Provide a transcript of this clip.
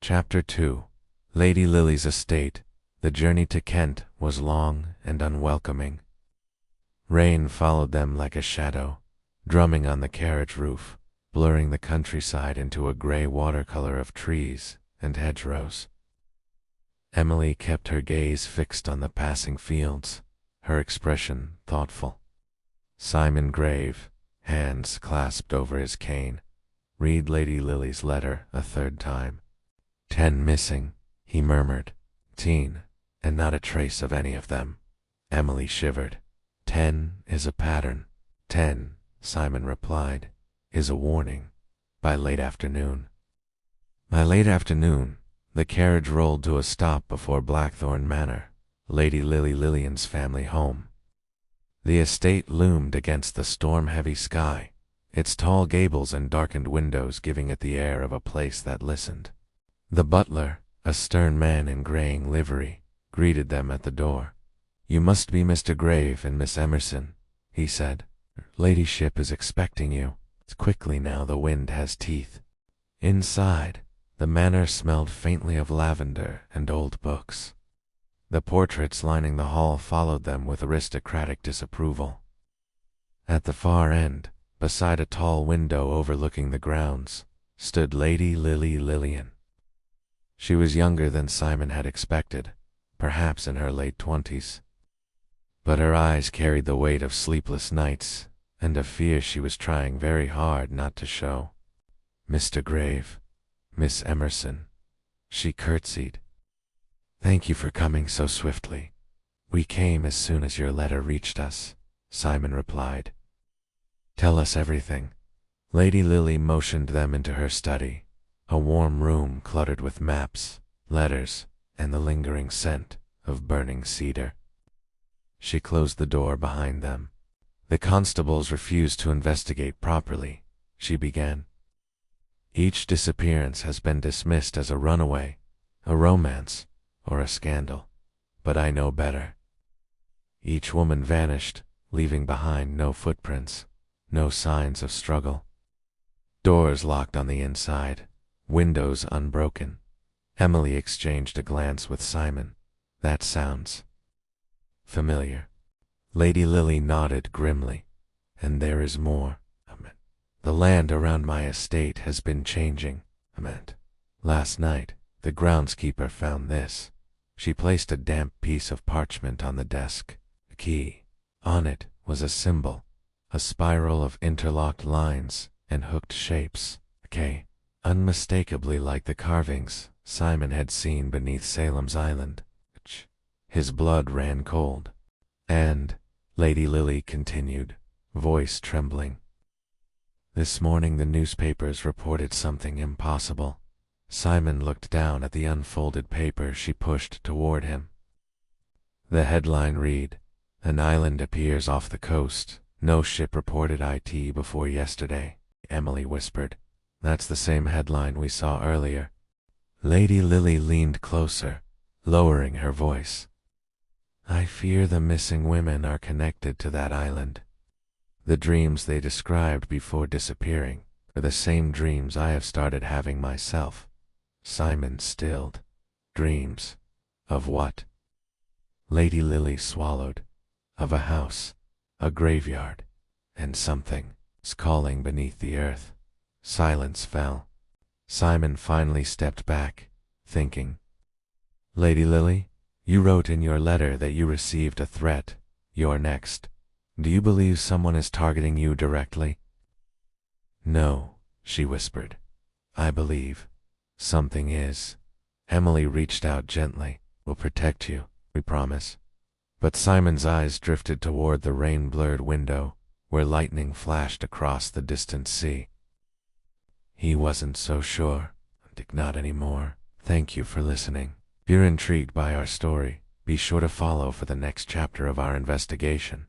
Chapter 2. Lady Lily's Estate. The journey to Kent was long and unwelcoming. Rain followed them like a shadow, drumming on the carriage roof, blurring the countryside into a grey watercolor of trees and hedgerows. Emily kept her gaze fixed on the passing fields, her expression thoughtful. Simon grave, hands clasped over his cane, read Lady Lily's letter a third time. 10 missing, he murmured. 10, and not a trace of any of them. Emily shivered. 10 is a pattern. 10, Simon replied, is a warning. By late afternoon. By late afternoon, the carriage rolled to a stop before Blackthorn Manor, Lady Lillian's family home. The estate loomed against the storm-heavy sky, its tall gables and darkened windows giving it the air of a place that listened. The butler, a stern man in graying livery, greeted them at the door. "You must be Mr. Grave and Miss Emerson," he said. "Her ladyship is expecting you. It's quickly now, the wind has teeth." Inside, the manor smelled faintly of lavender and old books. The portraits lining the hall followed them with aristocratic disapproval. At the far end, beside a tall window overlooking the grounds, stood Lady Lillian. She was younger than Simon had expected, perhaps in her late 20s. But her eyes carried the weight of sleepless nights and a fear she was trying very hard not to show. "Mr. Grave, Miss Emerson," she curtsied. "Thank you for coming so swiftly. We came as soon as your letter reached us," Simon replied. "Tell us everything." Lady Lily motioned them into her study, a warm room cluttered with maps, letters, and the lingering scent of burning cedar. She closed the door behind them. "The constables refused to investigate properly," she began. "Each disappearance has been dismissed as a runaway, a romance, or a scandal. But I know better. Each woman vanished, leaving behind no footprints, no signs of struggle. Doors locked on the inside, windows unbroken." Emily exchanged a glance with Simon. "That sounds familiar." Lady Lily nodded grimly. "And there is more. The land around my estate has been changing. Last night, the groundskeeper found this." She placed a damp piece of parchment on the desk. A key. On it was a symbol, a spiral of interlocked lines and hooked shapes. A K, unmistakably like the carvings Simon had seen beneath Salem's Island. His blood ran cold. "And," Lady Lily continued, voice trembling, "this morning the newspapers reported something impossible." Simon looked down at the unfolded paper she pushed toward him. The headline read, "An island appears off the coast. No ship reported IT before yesterday," Emily whispered. "That's the same headline we saw earlier." Lady Lily leaned closer, lowering her voice. "I fear the missing women are connected to that island. The dreams they described before disappearing are the same dreams I have started having myself." Simon stilled. "Dreams? Of what?" Lady Lily swallowed. "Of a house, a graveyard, and something calling beneath the earth." Silence fell. Simon finally stepped back, thinking. "Lady Lily, you wrote in your letter that you received a threat. You're next. Do you believe someone is targeting you directly?" "No," she whispered. "I believe something is." Emily reached out gently. "We'll protect you, we promise." But Simon's eyes drifted toward the rain-blurred window, where lightning flashed across the distant sea. He wasn't so sure. Not anymore. Thank you for listening. If you're intrigued by our story, be sure to follow for the next chapter of our investigation.